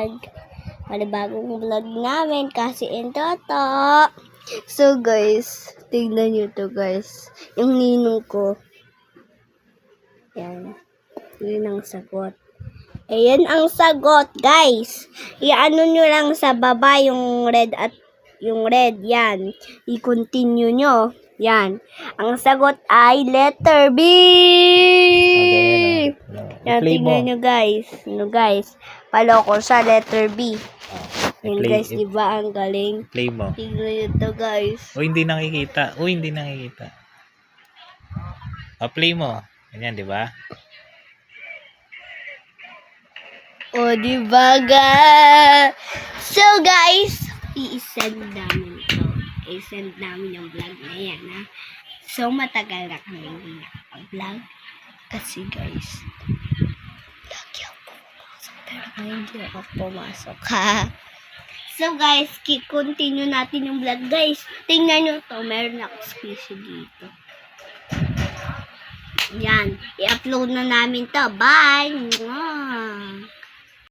vlog. Panibagong vlog namin kasi to. So guys, tignan nyo to guys. Yung ninong ko. Yan. Yun ang sagot. Ayan ang sagot guys. Iano nyo lang sa baba yung red at yung red. Yan. I-continue nyo. Yan. Ang sagot ay letter B. Yan, tignan nyo guys. Ano guys? Paloko sa letter B. Yan guys, diba ang galing? Play mo. Tignan nyo to guys. Hindi nakikita. Hindi nakikita. Play mo. Ganyan, diba? Diba guys? So guys, i-send namin to. I-send namin yung vlog na yan, ha? So, matagal na kami hindi nakapag-vlog. Kasi guys, lagi ako pumasok. Pero hindi ako pumasok, ha? So guys, continue natin yung vlog. Guys, tingnan nyo to. Meron ako squishy dito. Yan. I-upload na namin to. Bye! Mwah!